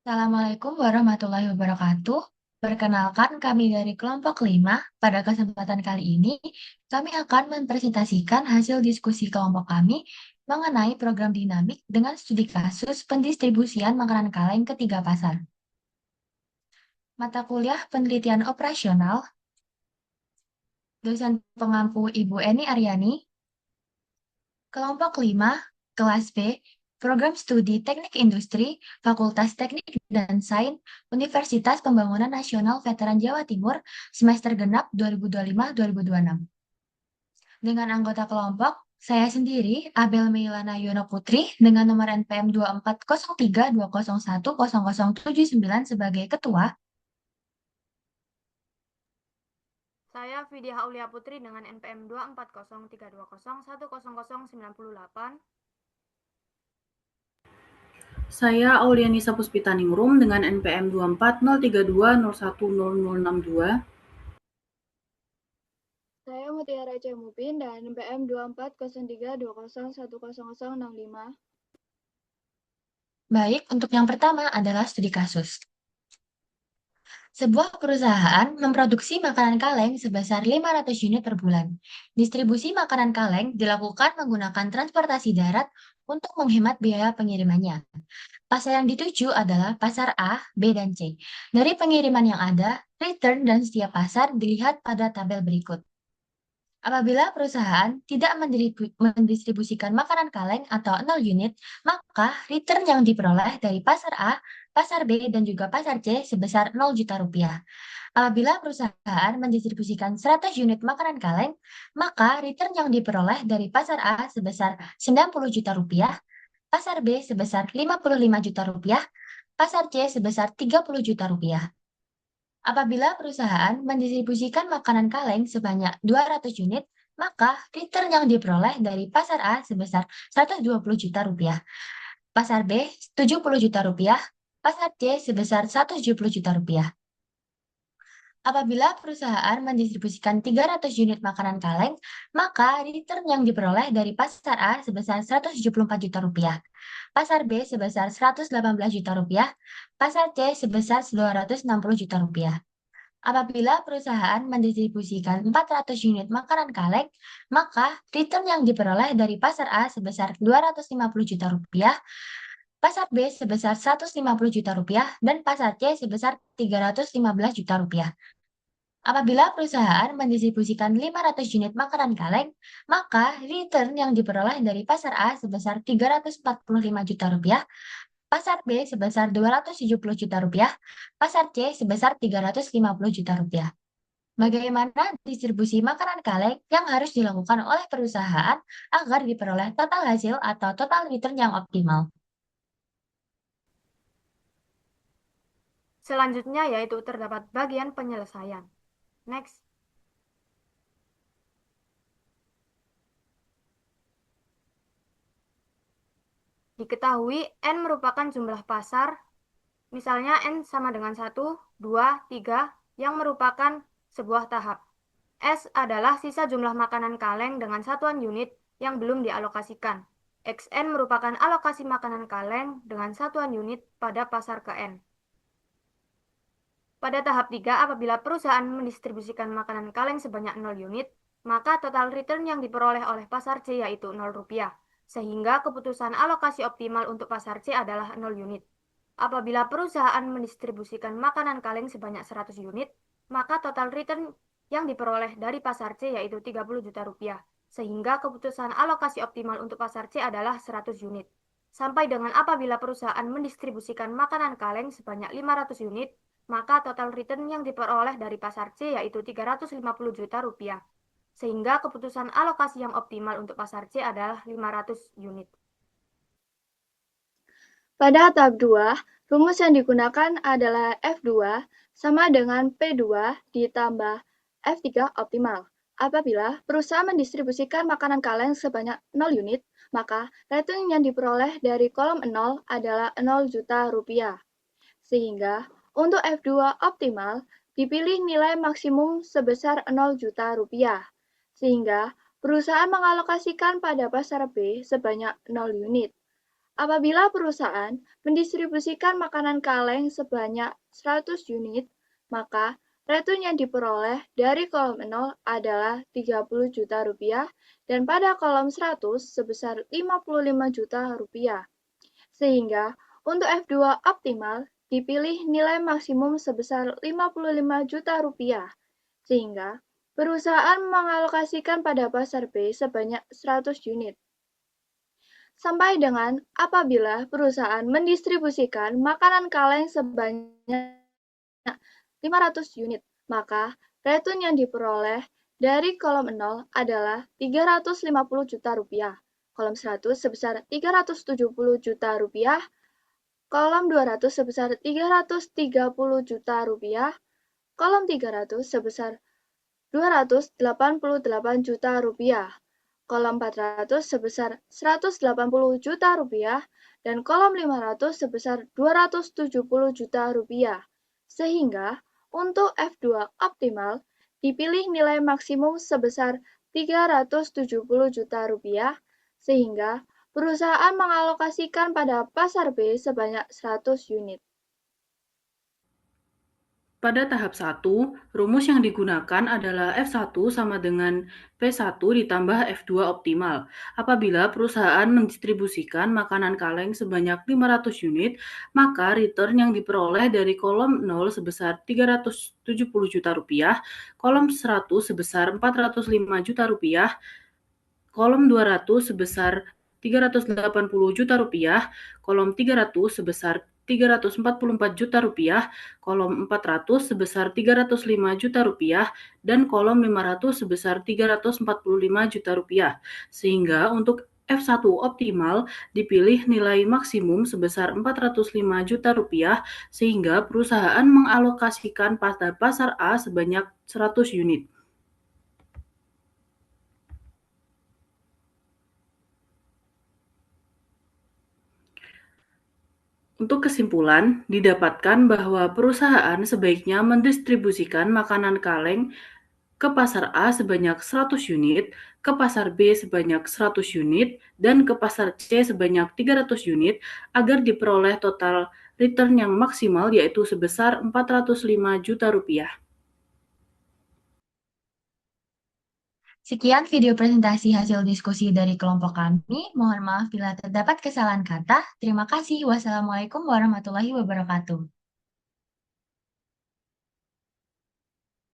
Assalamualaikum warahmatullahi wabarakatuh. Perkenalkan kami dari kelompok 5. Pada kesempatan kali ini, kami akan mempresentasikan hasil diskusi kelompok kami mengenai program dinamik dengan studi kasus pendistribusian makanan kaleng ke 3 pasar. Mata kuliah penelitian operasional, dosen pengampu Ibu Eni Aryani, kelompok 5, kelas B, program studi teknik industri, Fakultas Teknik dan Sains, Universitas Pembangunan Nasional Veteran Jawa Timur, semester genap 2025-2026. Dengan anggota kelompok, saya sendiri, Abel Meilana Yono Putri, dengan nomor NPM 240320101079 sebagai ketua. Saya Vidya Aulia Putri dengan NPM 240320101098. Saya Aulianisa Puspitaningrum dengan NPM 240320101062. Saya Mutiara Cemupin dan NPM 240320101065. Baik, untuk yang pertama adalah studi kasus. Sebuah perusahaan memproduksi makanan kaleng sebesar 500 unit per bulan. Distribusi makanan kaleng dilakukan menggunakan transportasi darat untuk menghemat biaya pengirimannya. Pasar yang dituju adalah pasar A, B, dan C. Dari pengiriman yang ada, return dan setiap pasar dilihat pada tabel berikut. Apabila perusahaan tidak mendistribusikan makanan kaleng atau 0 unit, maka return yang diperoleh dari pasar A, pasar B, dan juga pasar C sebesar 0 juta rupiah. Apabila perusahaan mendistribusikan 100 unit makanan kaleng, maka return yang diperoleh dari pasar A sebesar 90 juta rupiah, pasar B sebesar 55 juta rupiah, pasar C sebesar 30 juta rupiah. Apabila perusahaan mendistribusikan makanan kaleng sebanyak 200 unit, maka return yang diperoleh dari pasar A sebesar 120 juta rupiah, pasar B 70 juta rupiah, pasar C sebesar 170 juta rupiah. Apabila perusahaan mendistribusikan 300 unit makanan kaleng, maka return yang diperoleh dari pasar A sebesar 174 juta rupiah, pasar B sebesar 118 juta rupiah, pasar C sebesar 260 juta rupiah. Apabila perusahaan mendistribusikan 400 unit makanan kaleng, maka return yang diperoleh dari pasar A sebesar 250 juta rupiah, pasar B sebesar 150 juta rupiah, dan pasar C sebesar 315 juta rupiah. Apabila perusahaan mendistribusikan 500 unit makanan kaleng, maka return yang diperoleh dari pasar A sebesar 345 juta rupiah, pasar B sebesar 270 juta rupiah, pasar C sebesar 350 juta rupiah. Bagaimana distribusi makanan kaleng yang harus dilakukan oleh perusahaan agar diperoleh total hasil atau total return yang optimal? Selanjutnya yaitu terdapat bagian penyelesaian. Next. Diketahui N merupakan jumlah pasar, misalnya N sama dengan 1, 2, 3, yang merupakan sebuah tahap. S adalah sisa jumlah makanan kaleng dengan satuan unit yang belum dialokasikan. XN merupakan alokasi makanan kaleng dengan satuan unit pada pasar ke N. Pada tahap 3, apabila perusahaan mendistribusikan makanan kaleng sebanyak 0 unit, maka total return yang diperoleh oleh pasar C yaitu 0 rupiah, sehingga keputusan alokasi optimal untuk pasar C adalah 0 unit. Apabila perusahaan mendistribusikan makanan kaleng sebanyak 100 unit, maka total return yang diperoleh dari pasar C yaitu 30 juta rupiah, sehingga keputusan alokasi optimal untuk pasar C adalah 100 unit. Sampai dengan apabila perusahaan mendistribusikan makanan kaleng sebanyak 500 unit, maka total return yang diperoleh dari pasar C yaitu 350 juta rupiah. Sehingga keputusan alokasi yang optimal untuk pasar C adalah 500 unit. Pada tahap 2, rumus yang digunakan adalah F2 sama dengan P2 ditambah F3 optimal. Apabila perusahaan mendistribusikan makanan kaleng sebanyak 0 unit, maka return yang diperoleh dari kolom 0 adalah 0 juta rupiah. Sehingga untuk F2 optimal dipilih nilai maksimum sebesar 0 juta rupiah. Sehingga perusahaan mengalokasikan pada pasar B sebanyak 0 unit. Apabila perusahaan mendistribusikan makanan kaleng sebanyak 100 unit, maka return yang diperoleh dari kolom 0 adalah 30 juta rupiah dan pada kolom 100 sebesar 55 juta rupiah. Sehingga untuk F2 optimal dipilih nilai maksimum sebesar 55 juta rupiah. Sehingga perusahaan mengalokasikan pada pasar B sebanyak 100 unit. Sampai dengan apabila perusahaan mendistribusikan makanan kaleng sebanyak 500 unit, maka return yang diperoleh dari kolom 0 adalah 350 juta rupiah, kolom 100 sebesar 370 juta rupiah, kolom 200 sebesar 330 juta rupiah, kolom 300 sebesar 288 juta rupiah, kolom 400 sebesar 180 juta rupiah, dan kolom 500 sebesar 270 juta rupiah. Sehingga untuk F2 optimal dipilih nilai maksimum sebesar 370 juta rupiah, sehingga perusahaan mengalokasikan pada pasar B sebanyak 100 unit. Pada tahap 1, rumus yang digunakan adalah F1 sama dengan P1 ditambah F2 optimal. Apabila perusahaan mendistribusikan makanan kaleng sebanyak 500 unit, maka return yang diperoleh dari kolom 0 sebesar 370 juta rupiah, kolom 100 sebesar 405 juta rupiah, kolom 200 sebesar 380 juta rupiah, kolom 300 sebesar 344 juta rupiah, kolom 400 sebesar 305 juta rupiah, dan kolom 500 sebesar 345 juta rupiah. Sehingga untuk F1 optimal dipilih nilai maksimum sebesar 405 juta rupiah, sehingga perusahaan mengalokasikan pada pasar A sebanyak 100 unit. Untuk kesimpulan, didapatkan bahwa perusahaan sebaiknya mendistribusikan makanan kaleng ke pasar A sebanyak 100 unit, ke pasar B sebanyak 100 unit, dan ke pasar C sebanyak 300 unit agar diperoleh total return yang maksimal yaitu sebesar 405 juta rupiah. Sekian video presentasi hasil diskusi dari kelompok kami. Mohon maaf bila terdapat kesalahan kata. Terima kasih. Wassalamualaikum warahmatullahi wabarakatuh.